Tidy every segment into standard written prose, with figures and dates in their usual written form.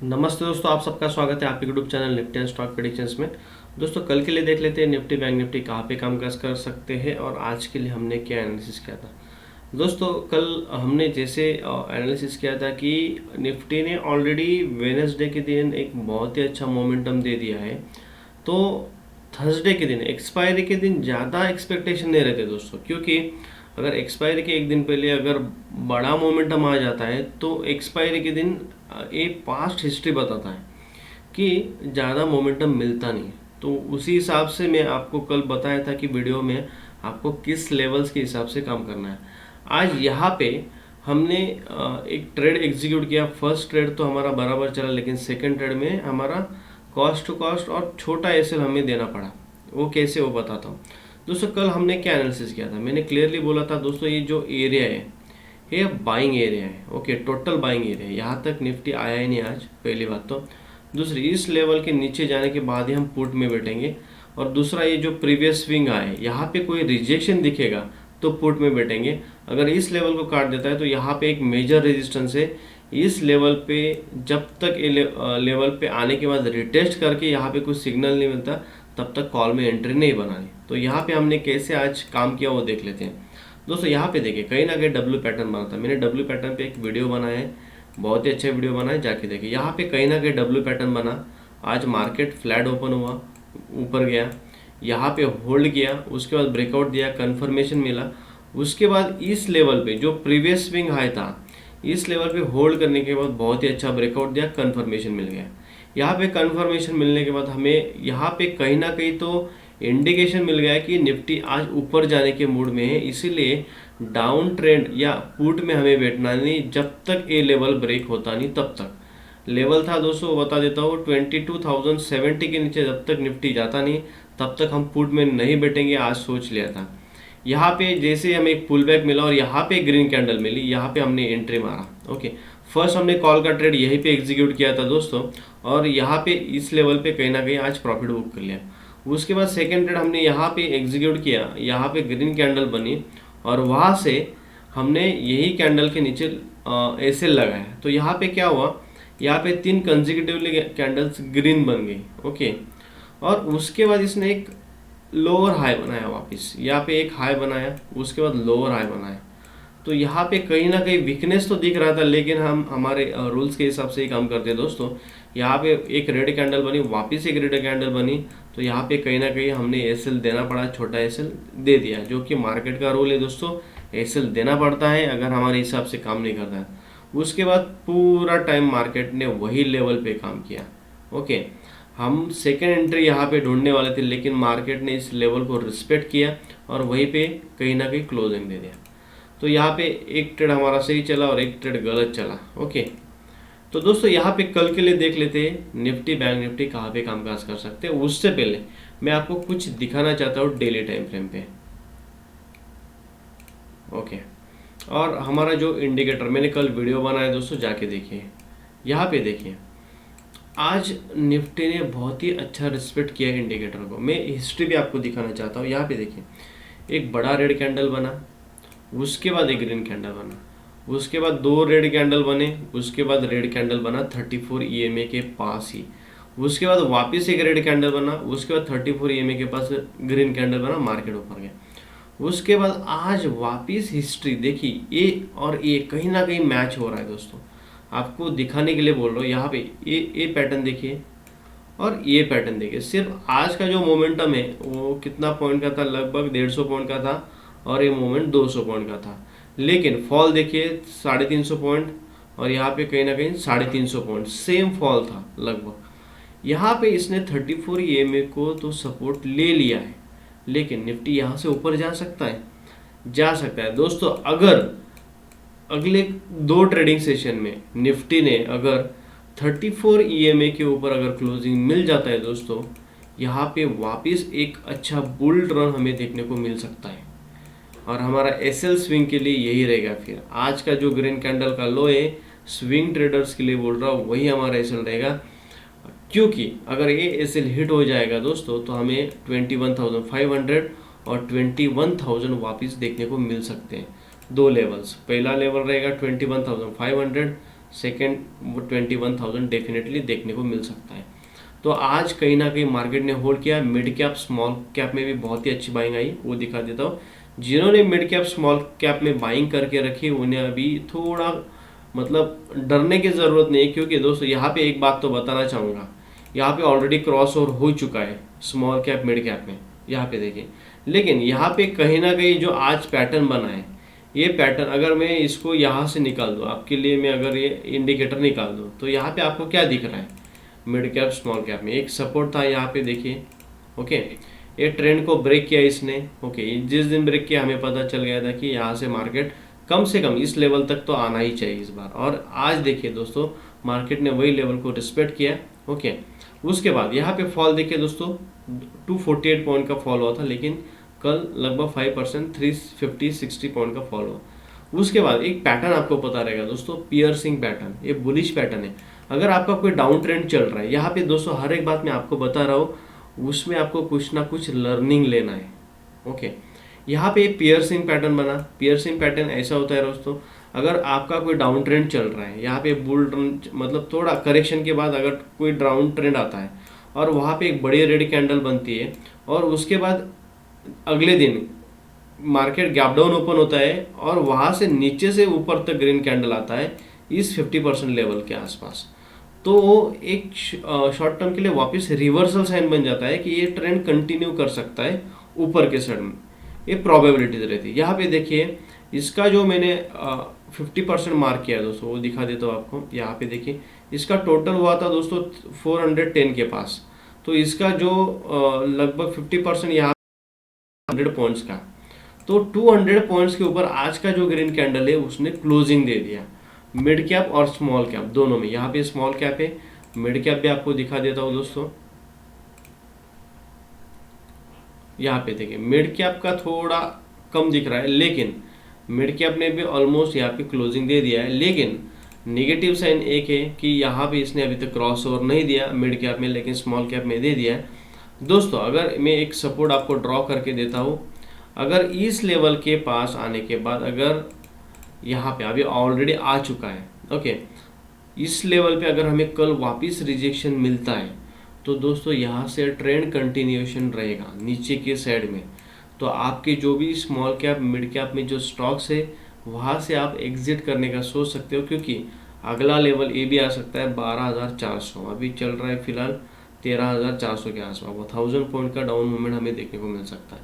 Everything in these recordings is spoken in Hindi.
नमस्ते दोस्तों, आप सबका स्वागत है आपके YouTube channel Nifty and stock predictions में। दोस्तों कल के लिए देख लेते हैं निफ्टी बैंक निफ्टी कहाँ पे काम काज कर सकते हैं और आज के लिए हमने क्या एनालिसिस किया था। दोस्तों कल हमने जैसे एनालिसिस किया था कि निफ्टी ने ऑलरेडी वेडनेसडे के दिन एक बहुत ही अच्छा मोमेंटम दे दिया है। तो थर्सडे के दिन एक्सपायरी के दिन ज़्यादा एक्सपेक्टेशन नहीं रहते दोस्तों, क्योंकि अगर एक्सपायरी के एक दिन पहले अगर बड़ा मोमेंटम आ जाता है तो एक्सपायरी के दिन एक पास्ट हिस्ट्री बताता है कि ज़्यादा मोमेंटम मिलता नहीं। तो उसी हिसाब से मैं आपको कल बताया था कि वीडियो में आपको किस लेवल्स के हिसाब से काम करना है। आज यहाँ पे हमने एक ट्रेड एग्जीक्यूट किया। फर्स्ट ट्रेड तो हमारा बराबर चला, लेकिन सेकंड ट्रेड में हमारा कॉस्ट टू कॉस्ट और छोटा एसएल हमें देना पड़ा। वो कैसे, वो बताता हूँ। दोस्तों कल हमने क्या एनालिसिस किया था, मैंने क्लियरली बोला था दोस्तों ये जो एरिया है ये बाइंग एरिया है। ओके, टोटल बाइंग एरिया है। यहाँ तक निफ्टी आया ही नहीं आज, पहली बात तो। दूसरी, इस लेवल के नीचे जाने के बाद ही हम पुट में बैठेंगे। और दूसरा, ये जो प्रीवियस स्विंग आए यहाँ पे कोई रिजेक्शन दिखेगा तो पुट में बैठेंगे। अगर इस लेवल को काट देता है तो यहाँ पे एक मेजर रेजिस्टेंस है। इस लेवल पे जब तक ये लेवल पे आने के बाद रिटेस्ट करके यहाँ पे कुछ सिग्नल नहीं मिलता तब तक कॉल में एंट्री नहीं बनानी। तो यहाँ पे हमने कैसे आज काम किया वो देख लेते हैं। दोस्तों यहाँ पे देखिए कहीं ना कहीं डब्ल्यू पैटर्न बना था। मैंने डब्ल्यू पैटर्न पे एक वीडियो बनाया है, बहुत ही अच्छा वीडियो बना है, जाके देखिए। यहाँ पे कहीं ना कहीं डब्ल्यू पैटर्न बना। आज मार्केट फ्लैट ओपन हुआ, ऊपर गया, यहाँ पे होल्ड किया, उसके बाद ब्रेकआउट दिया, कंफर्मेशन मिला। उसके बाद इस लेवल पे जो प्रीवियस स्विंग हाई था इस लेवल पे होल्ड करने के बाद बहुत ही अच्छा ब्रेकआउट दिया, कंफर्मेशन मिल गया। यहाँ पे कंफर्मेशन मिलने के बाद हमें यहाँ पे कहीं ना कहीं तो इंडिकेशन मिल गया कि निफ्टी आज ऊपर जाने के मूड में है। इसीलिए डाउन ट्रेंड या पुट में हमें बैठना नहीं जब तक ये लेवल ब्रेक होता नहीं। तब तक लेवल था दोस्तों, बता देता हूँ, 22,070 के नीचे जब तक निफ्टी जाता नहीं तब तक हम पुट में नहीं बैठेंगे, आज सोच लिया था। यहाँ पे जैसे हमें एक पुल बैक मिला और यहाँ पे ग्रीन कैंडल मिली, यहाँ पे हमने एंट्री मारा। ओके, फर्स्ट हमने कॉल का ट्रेड यहीं पे एग्जीक्यूट किया था दोस्तों, और यहाँ पे इस लेवल पे कहीं ना कहीं आज प्रॉफिट बुक कर लिया। उसके बाद सेकेंड ट्रेड हमने यहाँ पे एग्जीक्यूट किया, यहाँ पे ग्रीन कैंडल बनी और वहाँ से हमने यही कैंडल के नीचे एसएल लगाया। तो यहाँ पे क्या हुआ, यहाँ पे 3 कंसेक्यूटिवली कैंडल्स ग्रीन बन गई। ओके, और उसके बाद इसने एक लोअर हाई बनाया वापस, यहाँ पे एक हाई बनाया, उसके बाद लोअर हाई बनाया। तो यहाँ पे कहीं ना कहीं वीकनेस तो दिख रहा था, लेकिन हम हमारे रूल्स के हिसाब से ही काम करते हैं दोस्तों। यहाँ पे एक रेड कैंडल बनी, वापस एक रेड कैंडल बनी, तो यहाँ पे कहीं ना कहीं हमने एसएल देना पड़ा, छोटा एसएल दे दिया, जो कि मार्केट का रूल है दोस्तों। एसएल देना पड़ता है अगर हमारे हिसाब से काम नहीं करता है। उसके बाद पूरा टाइम मार्केट ने वही लेवल पे काम किया। ओके, हम सेकेंड एंट्री यहाँ पे ढूंढने वाले थे, लेकिन मार्केट ने इस लेवल को रिस्पेक्ट किया और वहीं पे कहीं ना कहीं क्लोजिंग दे दिया। तो यहाँ पे एक ट्रेड हमारा सही चला और एक ट्रेड गलत चला। ओके, तो दोस्तों यहाँ पे कल के लिए देख लेते हैं निफ्टी बैंक निफ्टी कहाँ पे कामकाज कर सकते हैं। उससे पहले मैं आपको कुछ दिखाना चाहता हूँ डेली टाइम फ्रेम पे। ओके, और हमारा जो इंडिकेटर मैंने कल वीडियो बनाया दोस्तों, जाके देखिए। यहाँ पे देखिए आज निफ्टी ने बहुत ही अच्छा रिस्पेक्ट किया इंडिकेटर को। मैं हिस्ट्री भी आपको दिखाना चाहता हूँ। यहाँ पे देखिए एक बड़ा रेड कैंडल बना, उसके बाद एक ग्रीन कैंडल बना, उसके बाद 2 रेड कैंडल बने, उसके बाद रेड कैंडल बना 34 ईएमए के पास ही, उसके बाद वापस एक रेड कैंडल बना, उसके बाद 34 ईएमए के पास ग्रीन कैंडल बना, मार्केट ऊपर गया। उसके बाद आज वापस हिस्ट्री देखिए, ए और ए कहीं ना कहीं मैच हो रहा है दोस्तों। आपको दिखाने के लिए बोल रहा हूँ। यहाँ पे ए पैटर्न देखिए और ये पैटर्न देखिए। सिर्फ आज का जो मोमेंटम है वो कितना पॉइंट का था, लगभग 150 पॉइंट का था, और ये मोमेंट 200 पॉइंट का था। लेकिन फॉल देखिए 350 पॉइंट, और यहाँ पे कहीं ना कहीं 350 पॉइंट सेम फॉल था लगभग। यहाँ पे इसने 34 ईएमए को तो सपोर्ट ले लिया है, लेकिन निफ्टी यहाँ से ऊपर जा सकता है, जा सकता है दोस्तों। अगर अगले 2 ट्रेडिंग सेशन में निफ्टी ने अगर 34 ईएमए के ऊपर अगर क्लोजिंग मिल जाता है दोस्तों, यहाँ पे वापस एक अच्छा बुल रन हमें देखने को मिल सकता है, और हमारा एसएल स्विंग के लिए यही रहेगा। फिर आज का जो ग्रीन कैंडल का लो है, स्विंग ट्रेडर्स के लिए बोल रहा हूँ, वही हमारा एसएल रहेगा। क्योंकि अगर ये एसएल हिट हो जाएगा दोस्तों तो हमें 21,500 और 21,000 वापस देखने को मिल सकते हैं। 2 लेवल्स, पहला लेवल रहेगा 21,500, सेकेंड 21,000 डेफिनेटली देखने को मिल सकता है। तो आज कहीं ना कहीं मार्केट ने होल्ड किया। मिड कैप स्मॉल कैप में भी बहुत ही अच्छी बाइंग आई, वो दिखा देता हूँ। जिन्होंने मिड कैप स्मॉल कैप में बाइंग करके रखी उन्हें अभी थोड़ा मतलब डरने की ज़रूरत नहीं है, क्योंकि दोस्तों यहाँ पे एक बात तो बताना चाहूँगा, यहाँ पे ऑलरेडी क्रॉस ओवर हो चुका है स्मॉल कैप मिड कैप में, यहाँ पे देखिए। लेकिन यहाँ पे कहीं ना कहीं जो आज पैटर्न बना है, ये पैटर्न अगर मैं इसको यहाँ से निकाल दूँ आपके लिए, मैं अगर ये इंडिकेटर निकाल दूँ तो यहाँ पे आपको क्या दिख रहा है, मिड कैप स्मॉल कैप में एक सपोर्ट था यहाँ पे देखिए। ओके, ये ट्रेंड को ब्रेक किया इसने। ओके, जिस दिन ब्रेक किया हमें पता चल गया था कि यहाँ से मार्केट कम से कम इस लेवल तक तो आना ही चाहिए इस बार, और आज देखिए दोस्तों मार्केट ने वही लेवल को रिस्पेक्ट किया। ओके, उसके बाद यहाँ पे फॉल देखिए दोस्तों, 248 पॉइंट का फॉल हुआ था, लेकिन कल लगभग 5% 350-60 पॉइंट का फॉल हुआ। उसके बाद एक पैटर्न आपको पता रहेगा दोस्तों, पियर्सिंग पैटर्न, ये बुलिश पैटर्न है। अगर आपका कोई डाउन ट्रेंड चल रहा है, यहाँ पे दोस्तों हर एक बात मैं आपको बता रहा हूँ, उसमें आपको कुछ ना कुछ लर्निंग लेना है। ओके, यहाँ पे पियर्सिंग पैटर्न बना। पियर्सिंग पैटर्न ऐसा होता है दोस्तों, अगर आपका कोई डाउन ट्रेंड चल रहा है, यहाँ पे बुल मतलब थोड़ा करेक्शन के बाद अगर कोई डाउन ट्रेंड आता है और वहाँ पे एक बड़ी रेड कैंडल बनती है, और उसके बाद अगले दिन मार्केट गैप डाउन ओपन होता है और वहाँ से नीचे से ऊपर तक ग्रीन कैंडल आता है इस 50% लेवल के आसपास, तो वो एक शॉर्ट टर्म के लिए वापस रिवर्सल साइन बन जाता है कि ये ट्रेंड कंटिन्यू कर सकता है ऊपर के साइड में, ये प्रोबेबिलिटीज रहती है। यहाँ पे देखिए इसका जो मैंने 50% मार्क किया है दोस्तों, वो दिखा देता हूँ आपको। यहाँ पे देखिए इसका टोटल हुआ था दोस्तों 410 के पास, तो इसका जो लगभग 50% यहाँ 100 पॉइंट्स का, तो 200 पॉइंट्स के ऊपर आज का जो ग्रीन कैंडल है उसने क्लोजिंग दे दिया मिड कैप और स्मॉल कैप दोनों में। यहाँ पे स्मॉल कैप है, मिड कैप भी आपको दिखा देता हूँ दोस्तों। यहाँ पे देखिए मिड कैप का थोड़ा कम दिख रहा है, लेकिन मिड कैप ने भी ऑलमोस्ट यहाँ पे क्लोजिंग दे दिया है। लेकिन नेगेटिव साइन एक है कि यहाँ पे इसने अभी तक क्रॉस ओवर नहीं दिया मिड कैप में, लेकिन स्मॉल कैप में दे दिया है दोस्तों। अगर मैं एक सपोर्ट आपको ड्रॉ करके देता हूँ, अगर इस लेवल के पास आने के बाद अगर यहाँ पे अभी ऑलरेडी आ चुका है, ओके, इस लेवल पे अगर हमें कल वापस रिजेक्शन मिलता है तो दोस्तों यहाँ से ट्रेंड कंटिन्यूएशन रहेगा नीचे के साइड में। तो आपके जो भी स्मॉल कैप मिड कैप में जो स्टॉक्स है वहाँ से आप एग्जिट करने का सोच सकते हो, क्योंकि अगला लेवल ये भी आ सकता है 12,400, अभी चल रहा है फिलहाल 13,400 के आसपास, 1000 पॉइंट का डाउन मूवमेंट हमें देखने को मिल सकता है।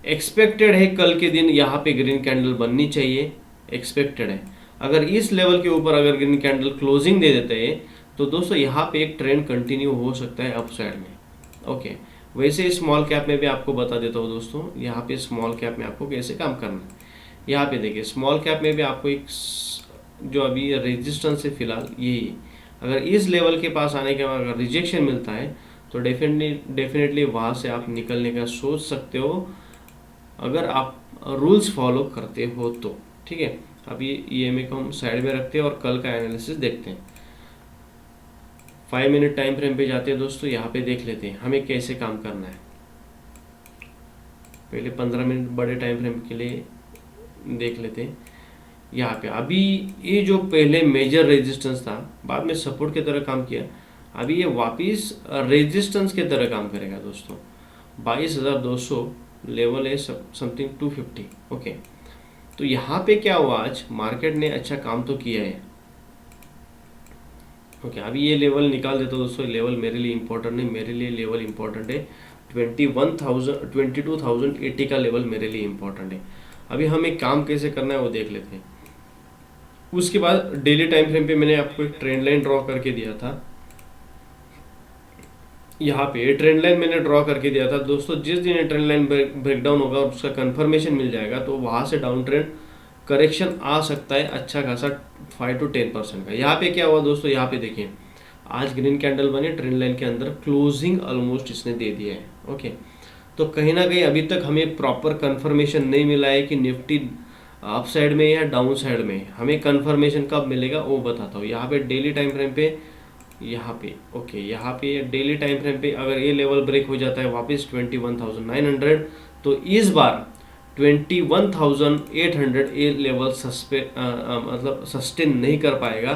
एक्सपेक्टेड है कल के दिन यहाँ पे ग्रीन कैंडल बननी चाहिए, एक्सपेक्टेड है। अगर इस लेवल के ऊपर अगर ग्रीन कैंडल क्लोजिंग दे देते हैं तो दोस्तों यहाँ पे एक ट्रेंड कंटिन्यू हो सकता है अपसाइड में। ओके, वैसे स्मॉल कैप में भी आपको बता देता हूँ दोस्तों, यहाँ पे स्मॉल कैप में आपको कैसे काम करना है। यहाँ पे देखिए स्मॉल कैप में भी आपको एक जो अभी रेजिस्टेंस है फिलहाल यही, अगर इस लेवल के पास आने के बाद अगर रिजेक्शन मिलता है तो डेफिनेटली वहाँ से आप निकलने का सोच सकते हो, अगर आप रूल्स फॉलो करते हो तो। ठीक है, अभी EMA को हम साइड में रखते हैं और कल का एनालिसिस देखते हैं। 5 मिनट टाइम फ्रेम पे जाते हैं दोस्तों, यहाँ पे देख लेते हैं हमें कैसे काम करना है। पहले 15 मिनट बड़े टाइम फ्रेम के लिए देख लेते हैं। यहाँ पे अभी ये जो पहले मेजर रेजिस्टेंस था बाद में सपोर्ट की तरह काम किया, अभी ये वापस रेजिस्टेंस की तरह काम करेगा दोस्तों। 22,200 लेवल है, समथिंग 250। ओके, तो यहाँ पे क्या हुआ, आज मार्केट ने अच्छा काम तो किया है। ओके, अभी ये लेवल निकाल देता हूँ दोस्तों, लेवल मेरे लिए इंपॉर्टेंट है, मेरे लिए लेवल इंपॉर्टेंट है 22,080 का लेवल मेरे लिए इंपॉर्टेंट है। अभी हमें काम कैसे करना है वो देख लेते हैं। उसके बाद डेली टाइम फ्रेम पे मैंने आपको एक ट्रेंड लाइन ड्रॉ करके दिया था, यहाँ पे ट्रेंड लाइन मैंने ड्रॉ करके दिया था दोस्तों। जिस दिन ये ट्रेंड लाइन ब्रेकडाउन होगा और उसका कंफर्मेशन मिल जाएगा तो वहाँ से डाउन ट्रेंड करेक्शन आ सकता है अच्छा खासा 5 to 10% का। यहाँ पे क्या हुआ दोस्तों, यहाँ पे देखिए आज ग्रीन कैंडल बने ट्रेंड लाइन के अंदर, क्लोजिंग ऑलमोस्ट इसने दे दिया है। ओके, तो कहीं ना कहीं अभी तक हमें प्रॉपर कंफर्मेशन नहीं मिला है कि निफ्टी अप साइड में या डाउन साइड में। हमें कंफर्मेशन कब मिलेगा वो बताता हूँ। यहाँ पे डेली टाइम फ्रेम पे, यहाँ पे ओके, यहाँ पे डेली टाइम फ्रेम पे अगर ये लेवल ब्रेक हो जाता है वापस 21,900, तो इस बार 21,800 ये लेवल मतलब सस्टेन नहीं कर पाएगा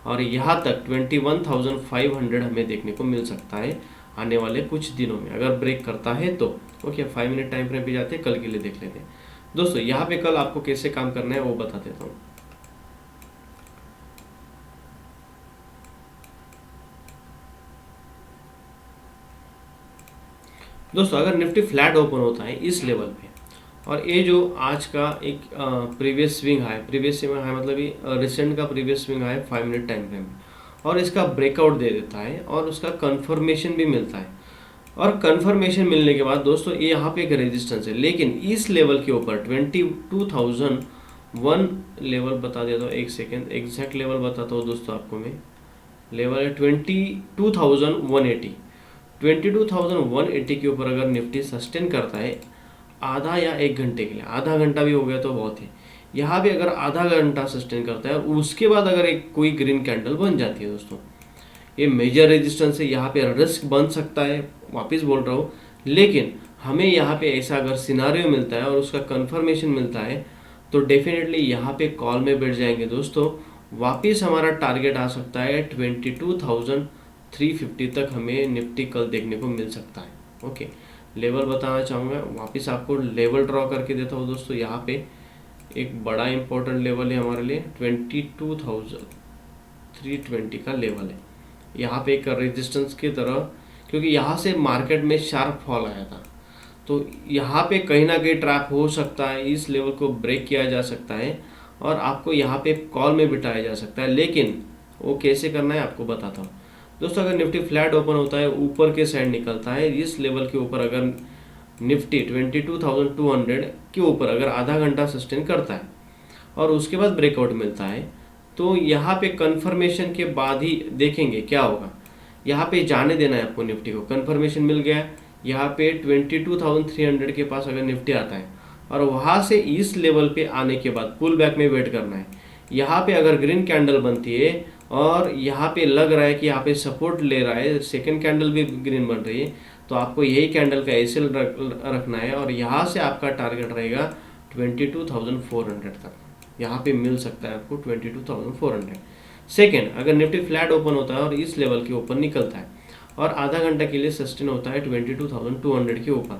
और यहाँ तक 21,500 हमें देखने को मिल सकता है आने वाले कुछ दिनों में, अगर ब्रेक करता है तो। ओके, 5 मिनट टाइम फ्रेम पे जाते हैं, कल के लिए देख लेते हैं दोस्तों। यहाँ पे कल आपको कैसे काम करना है वो बता देता हूँ। दोस्तों अगर निफ्टी फ्लैट ओपन होता है इस लेवल पे, और ये जो आज का एक प्रीवियस स्विंग हाई मतलब ये रिसेंट का previous swing high 5 minute time frame में, और इसका ब्रेकआउट दे देता है और उसका कंफर्मेशन भी मिलता है, और कंफर्मेशन मिलने के बाद दोस्तों ये यहाँ पे एक रेजिस्टेंस है, लेकिन इस लेवल के ऊपर 22,001 लेवल बता देता हूँ, एक सेकेंड एग्जैक्ट लेवल बताता हूँ दोस्तों आपको मैं। लेवल है 22,180 के ऊपर अगर निफ्टी सस्टेन करता है आधा या 1 घंटे के लिए, आधा घंटा भी हो गया तो बहुत है, यहाँ पे अगर आधा घंटा सस्टेन करता है और उसके बाद अगर एक कोई ग्रीन कैंडल बन जाती है दोस्तों, ये मेजर रेजिस्टेंस है, यहाँ पे रिस्क बन सकता है, वापस बोल रहा हूँ। लेकिन हमें यहाँ पे ऐसा अगर सिनारियो मिलता है और उसका कंफर्मेशन मिलता है तो डेफिनेटली यहाँ पे कॉल में बैठ जाएंगे दोस्तों। वापस हमारा टारगेट आ सकता है 22,350 तक हमें निफ्टी कल देखने को मिल सकता है। ओके, लेवल बताना चाहूँगा, वापस आपको लेवल ड्रॉ करके देता हूँ दोस्तों। यहाँ पे एक बड़ा इंपॉर्टेंट लेवल है हमारे लिए, 22,320 का लेवल है। यहाँ पे एक रेजिस्टेंस की तरह, क्योंकि यहाँ से मार्केट में शार्प फॉल आया था, तो यहाँ पे कहीं ना कहीं ट्रैप हो सकता है, इस लेवल को ब्रेक किया जा सकता है और आपको यहाँ पे कॉल में बिठाया जा सकता है। लेकिन वो कैसे करना है आपको बताता हूँ दोस्तों। अगर निफ्टी फ्लैट ओपन होता है, ऊपर के साइड निकलता है, इस लेवल के ऊपर अगर निफ्टी 22,200 के ऊपर अगर आधा घंटा सस्टेन करता है और उसके बाद ब्रेकआउट मिलता है, तो यहाँ पे कंफर्मेशन के बाद ही देखेंगे क्या होगा। यहाँ पे जाने देना है आपको निफ्टी को, कंफर्मेशन मिल गया, यहाँ पे 22,300 के पास अगर निफ्टी आता है और वहाँ से इस लेवल पे आने के बाद पुल बैक में वेट करना है। यहाँ पे अगर ग्रीन कैंडल बनती है और यहाँ पे लग रहा है कि यहाँ पे सपोर्ट ले रहा है, सेकेंड कैंडल भी ग्रीन बन रही है, तो आपको यही कैंडल का एसएल रखना है और यहाँ से आपका टारगेट रहेगा 22,400 तक। यहाँ पे मिल सकता है आपको 22,400। सेकेंड, अगर निफ्टी फ्लैट ओपन होता है और इस लेवल के ऊपर निकलता है और आधा घंटा के लिए सस्टेन होता है 22,200 के ऊपर,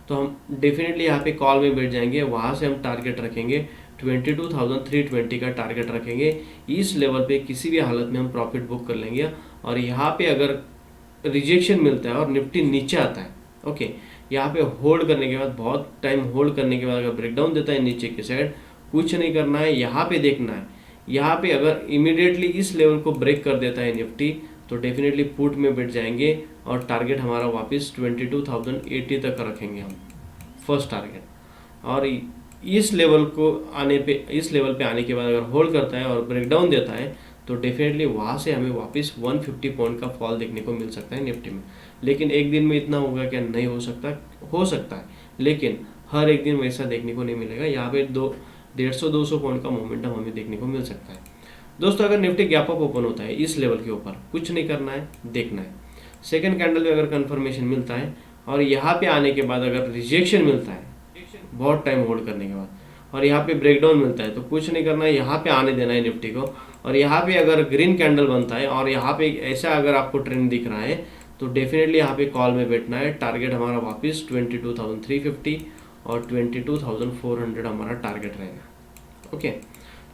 तो हम डेफिनेटली यहाँ पे कॉल में बैठ जाएंगे। वहाँ से हम टारगेट रखेंगे 22,320 का टारगेट रखेंगे। इस लेवल पे किसी भी हालत में हम प्रॉफिट बुक कर लेंगे। और यहाँ पे अगर रिजेक्शन मिलता है और निफ्टी नीचे आता है, ओके, यहाँ पे होल्ड करने के बाद, बहुत टाइम होल्ड करने के बाद अगर ब्रेकडाउन देता है नीचे की साइड, कुछ नहीं करना है, यहाँ पे देखना है। यहाँ पे अगर इमीडिएटली इस लेवल को ब्रेक कर देता है निफ्टी, तो डेफिनेटली पुट में बैठ जाएंगे और टारगेट हमारा वापस 22,080 तक रखेंगे हम, फर्स्ट टारगेट। और इस लेवल पे आने के बाद अगर होल्ड करता है और ब्रेकडाउन देता है, तो डेफिनेटली वहाँ से हमें वापस 150 पॉइंट का फॉल देखने को मिल सकता है निफ्टी में। लेकिन एक दिन में इतना होगा क्या? नहीं हो सकता है, लेकिन हर एक दिन वैसा देखने को नहीं मिलेगा। यहाँ पे 150-200 पॉइंट का मोमेंटम हमें देखने को मिल सकता है दोस्तों। अगर निफ्टी गैप अप ओपन होता है इस लेवल के ऊपर, कुछ नहीं करना है, देखना है। सेकंड कैंडल में अगर कंफर्मेशन मिलता है और यहाँ पे आने के बाद अगर रिजेक्शन मिलता है बहुत टाइम होल्ड करने के बाद, और यहाँ पे ब्रेकडाउन मिलता है, तो कुछ नहीं करना है, यहाँ पे आने देना है निफ्टी को। और यहाँ पे अगर ग्रीन कैंडल बनता है और यहाँ पे ऐसा अगर आपको ट्रेंड दिख रहा है, तो डेफिनेटली यहाँ पे कॉल में बैठना है। टारगेट हमारा वापस 22,350 और 22,400 हमारा टारगेट रहेगा। ओके,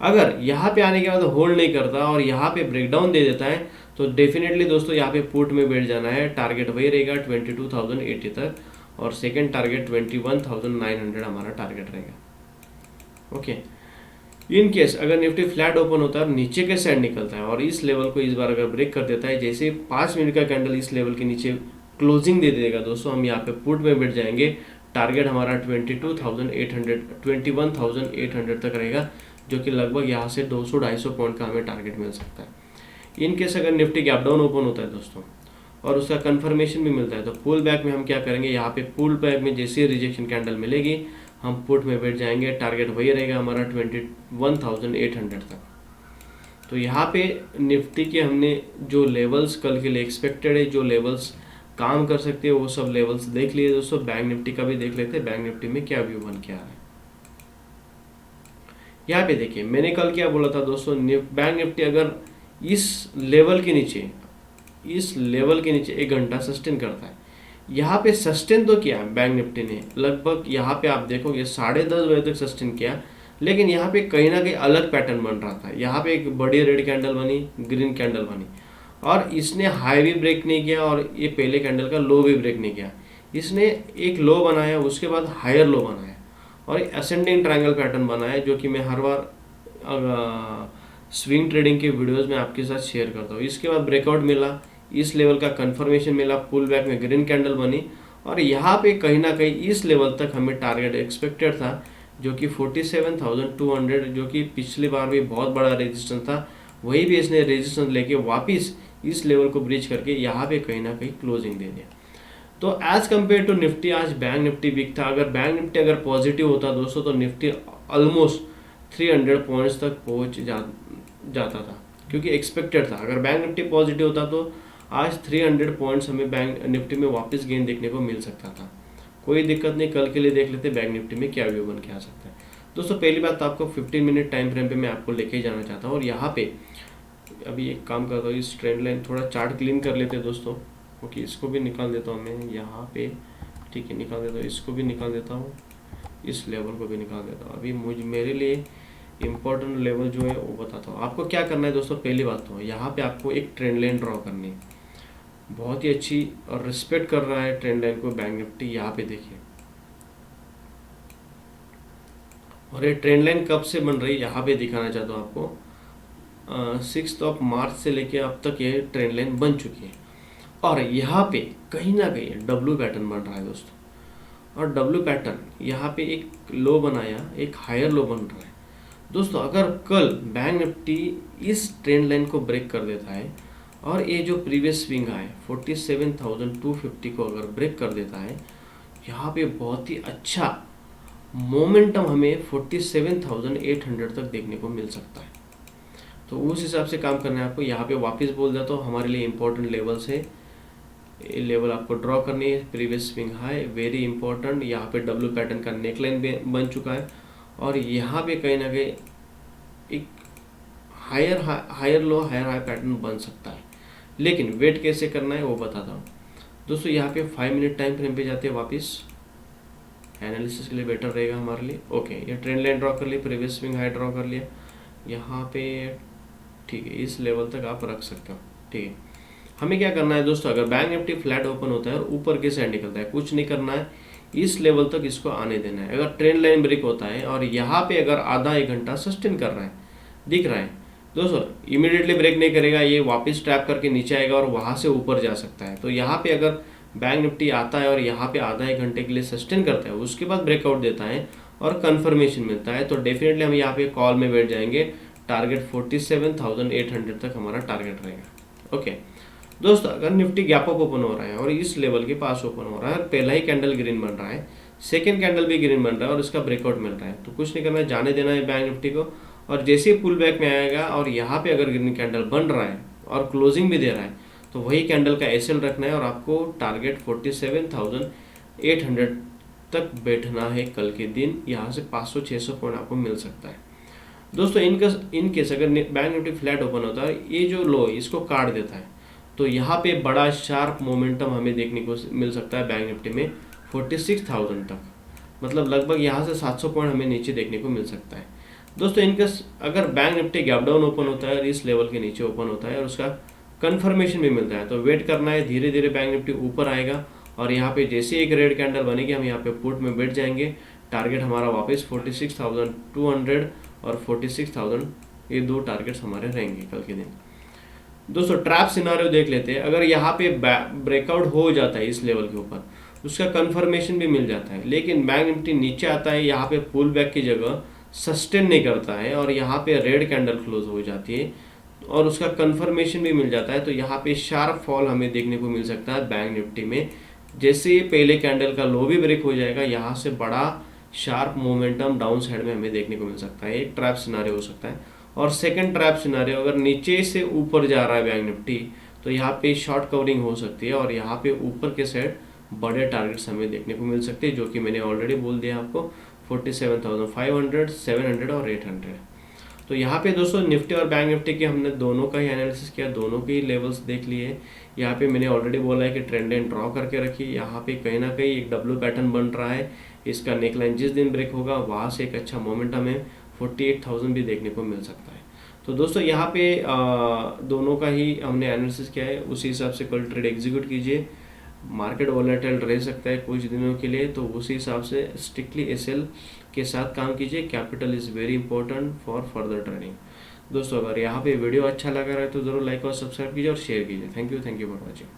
अगर यहाँ पे आने के बाद होल्ड नहीं करता और यहाँ पे ब्रेकडाउन दे देता है, तो डेफिनेटली दोस्तों यहाँ पे पुट में बैठ जाना है। टारगेट वही रहेगा 22,080 तक, और सेकेंड टारगेट 21,900 हमारा टारगेट रहेगा। ओके, इन केस अगर निफ्टी फ्लैट ओपन होता है और नीचे के साइड निकलता है और इस लेवल को इस बार अगर ब्रेक कर देता है, जैसे 5 मिनट का कैंडल इस लेवल के नीचे क्लोजिंग दे देगा दोस्तों, हम यहाँ पे पुट में बैठ जाएंगे। टारगेट हमारा 21,800 तक रहेगा, जो कि लगभग यहाँ से 200-250 पॉइंट का हमें टारगेट मिल सकता है। इन केस अगर निफ्टी गैप डाउन ओपन होता है दोस्तों और उसका कंफर्मेशन भी मिलता है, तो पुल बैक में हम क्या करेंगे, यहाँ पे पुल बैक में जैसे रिजेक्शन कैंडल मिलेगी हम पुट में बैठ जाएंगे। टारगेट वही रहेगा हमारा 21,800 तक। तो यहाँ पे निफ्टी के हमने जो लेवल्स कल के लिए एक्सपेक्टेड है, जो लेवल्स काम कर सकते हैं, वो सब लेवल्स देख लिए दोस्तों। बैंक निफ्टी का भी देख लेते हैं, बैंक निफ्टी में क्या व्यू बन के आ रहा है। यहाँ पे देखिए, मैंने कल क्या बोला था दोस्तों, बैंक निफ्टी अगर इस लेवल के नीचे, इस लेवल के नीचे 1 घंटा सस्टेन करता है। यहाँ पे सस्टेन तो किया बैंक निफ्टी ने, लगभग यहाँ पे आप देखोगे 10:30 बजे तक सस्टेन किया, लेकिन यहाँ पे कहीं ना कहीं अलग पैटर्न बन रहा था। यहाँ पे एक बड़ी रेड कैंडल बनी, ग्रीन कैंडल बनी, और इसने हाई भी ब्रेक नहीं किया और ये पहले कैंडल का लो भी ब्रेक नहीं किया। इसने एक लो बनाया, उसके बाद हायर लो बनाया और असेंडिंग ट्रायंगल पैटर्न बनाया, जो कि मैं हर बार स्विंग ट्रेडिंग के वीडियोस में आपके साथ शेयर करता हूँ। इसके बाद ब्रेकआउट मिला, इस लेवल का कंफर्मेशन मिला, पुल बैक में ग्रीन कैंडल बनी, और यहाँ पे कहीं ना कहीं इस लेवल तक हमें टारगेट एक्सपेक्टेड था, जो कि 47,200, जो कि पिछली बार भी बहुत बड़ा रेजिस्टेंस था। वही भी इसने रेजिस्टेंस लेके वापस इस लेवल को ब्रीच करके यहाँ पे कहीं ना कहीं क्लोजिंग दे दिया। तो एज कम्पेयर टू निफ्टी आज बैंक निफ्टी वीक था। अगर बैंक निफ्टी अगर पॉजिटिव होता दोस्तों तो निफ्टी ऑलमोस्ट 300 पॉइंट्स तक पहुँच जाता था, क्योंकि एक्सपेक्टेड था। अगर बैंक निफ्टी पॉजिटिव होता तो आज 300 पॉइंट्स हमें बैंक निफ्टी में वापस गेन देखने को मिल सकता था। कोई दिक्कत नहीं, कल के लिए देख लेते बैंक निफ्टी में क्या व्यू बन के आ सकता है। दोस्तों पहली बात तो आपको 15 मिनट टाइम फ्रेम पे मैं आपको लेके जाना चाहता हूँ, और यहाँ पे अभी एक काम करता हूँ, इस ट्रेंड लाइन थोड़ा चार्ट क्लीन कर लेते हैं दोस्तों, क्योंकि इसको भी निकाल देता हूँ मैं यहाँ पे, ठीक है, निकाल देता हूँ, इसको भी निकाल देता हूँ, इस लेवल को भी निकाल देता हूँ। अभी मेरे लिए इम्पोर्टेंट लेवल जो है वो बताता हूँ। आपको क्या करना है दोस्तों, पहली बात तो यहाँ पे आपको एक ट्रेंड लाइन ड्रॉ करनी है, बहुत ही अच्छी, और रिस्पेक्ट कर रहा है ट्रेंड लाइन को बैंक निफ्टी। यहाँ पे देखिए, और ये ट्रेंड लाइन कब से बन रही है यहाँ पे दिखाना चाहता हूँ आपको। 6 मार्च से लेके अब तक ये ट्रेंड लाइन बन चुकी है, और यहाँ पे कहीं ना कहीं डब्ल्यू पैटर्न बन रहा है दोस्तों, और डब्ल्यू पैटर्न यहाँ पे एक लो बनाया, एक हायर लो बन रहा है दोस्तों। अगर कल बैंक निफ्टी इस ट्रेंड लाइन को ब्रेक कर देता है और ये जो प्रीवियस स्विंग है 47,250 को अगर ब्रेक कर देता है, यहाँ पे बहुत ही अच्छा मोमेंटम हमें 47,800 तक देखने को मिल सकता है। तो उस हिसाब से काम करना है आपको। यहाँ पे वापस बोल देता हूँ, हमारे लिए इंपॉर्टेंट लेवल्स है, ये लेवल आपको ड्रॉ करनी है। Previous swing high very important, यहाँ पे डब्ल्यू पैटर्न का नेकलाइन बन चुका है, और यहाँ पे कहीं ना कहीं एक higher low higher high pattern बन सकता है, लेकिन वेट कैसे करना है वो बताता हूँ दोस्तों। यहाँ पे 5 मिनट टाइम फ्रेम पे जाते हैं वापस, एनालिसिस के लिए बेटर रहेगा हमारे लिए। ओके, ये ट्रेंड लाइन ड्रॉ कर लिया, प्रीवियस स्विंग हाई ड्रॉ कर लिया यहाँ पे, ठीक है, इस लेवल तक आप रख सकते हो। ठीक है, हमें क्या करना है दोस्तों, अगर बैंक निफ्टी फ्लैट ओपन होता है और ऊपर के साइड निकलता है, कुछ नहीं करना है, इस लेवल तक इसको आने देना है। अगर ट्रेंड लाइन ब्रेक होता है और यहाँ पे अगर आधा 1 घंटा सस्टेन कर रहा है, दिख रहा है दोस्तों, इमीडिएटली ब्रेक नहीं करेगा, ये वापस ट्रैप करके नीचे आएगा और वहाँ से ऊपर जा सकता है। तो यहाँ पे अगर बैंक निफ्टी आता है और यहाँ पे आधा 1 घंटे के लिए सस्टेन करता है, उसके बाद ब्रेकआउट देता है और कंफर्मेशन मिलता है, तो डेफिनेटली हम यहाँ पे कॉल में बैठ जाएंगे। टारगेट 47,800 तक हमारा टारगेट रहेगा। ओके दोस्तों, अगर निफ्टी गैप अप ओपन हो रहा है और इस लेवल के पास ओपन हो रहा है और पहला ही कैंडल ग्रीन बन रहा है, सेकेंड कैंडल भी ग्रीन बन रहा है और इसका ब्रेकआउट मिल रहा है, तो कुछ नहीं करना है, जाने देना है बैंक निफ्टी को। और जैसे ही पुल बैक में आएगा और यहाँ पे अगर ग्रीन कैंडल बन रहा है और क्लोजिंग भी दे रहा है, तो वही कैंडल का एसएल रखना है और आपको टारगेट 47,800 तक बैठना है कल के दिन। यहाँ से 500-600 पॉइंट आपको मिल सकता है दोस्तों। इन केस अगर बैंक निफ्टी फ्लैट ओपन होता है, ये जो लो इसको काट देता है, तो यहाँ पे बड़ा शार्प मोमेंटम हमें देखने को मिल सकता है बैंक निफ्टी में 46,000 तक, मतलब लगभग यहाँ से 700 पॉइंट हमें नीचे देखने को मिल सकता है दोस्तों। इनकेस अगर bank Nifty gap down open होता है और इस लेवल के नीचे ओपन होता है और उसका कंफर्मेशन भी मिलता है, तो वेट करना है, धीरे धीरे बैंक निफ्टी ऊपर आएगा और यहाँ पे जैसे एक रेड कैंडल बनेगी हम यहाँ पे पुट में बैठ जाएंगे। टारगेट हमारा वापस 46,200 और 46,000, ये दो टारगेट्स हमारे रहेंगे कल के दिन दोस्तों। ट्रैप सिनारियो देख लेते हैं, अगर यहाँ पे ब्रेकआउट हो जाता है इस लेवल के ऊपर, उसका कंफर्मेशन भी मिल जाता है, लेकिन बैंक निफ्टी नीचे आता है, यहाँ पे पुल बैक की जगह सस्टेन नहीं करता है और यहाँ पे रेड कैंडल क्लोज हो जाती है और उसका कंफर्मेशन भी मिल जाता है, तो यहाँ पे शार्प फॉल हमें देखने को मिल सकता है बैंक निफ्टी में। जैसे ही पहले कैंडल का लो भी ब्रेक हो जाएगा, यहाँ से बड़ा शार्प मोमेंटम डाउन साइड में हमें देखने को मिल सकता है, एक ट्रैप सिनारियो हो सकता है। और सेकंड ट्रैप सिनारियो, अगर नीचे से ऊपर जा रहा है बैंक निफ्टी, तो यहाँ पे शॉर्ट कवरिंग हो सकती है और यहाँ पे ऊपर के साइड बड़े टारगेट्स हमें देखने को मिल सकते हैं, जो कि मैंने ऑलरेडी बोल दिया आपको 47,500, 700 और 800। तो यहाँ पे दोस्तों निफ्टी और बैंक निफ्टी के हमने दोनों का ही एनालिसिस किया, दोनों के ही लेवल्स देख लिए। यहाँ पे मैंने ऑलरेडी बोला है कि ट्रेंड लाइन ड्रॉ करके रखिए। यहाँ पे कहीं ना कहीं एक डब्ल्यू पैटर्न बन रहा है, इसका नेक लाइन जिस दिन ब्रेक होगा वहाँ से एक अच्छा मोमेंटम है 48,000 भी देखने को मिल सकता है। तो दोस्तों यहाँ पे दोनों का ही हमने एनालिसिस किया है, उसी हिसाब से कल ट्रेड एग्जीक्यूट कीजिए। मार्केट वॉलेटाइल रह सकता है कुछ दिनों के लिए, तो उसी हिसाब से स्ट्रिक्टली एसएल के साथ काम कीजिए। Capital is very important for further trading. दोस्तों अगर यहाँ पे वीडियो अच्छा लगा रहा है तो ज़रूर लाइक और सब्सक्राइब कीजिए और शेयर कीजिए। Thank you for watching.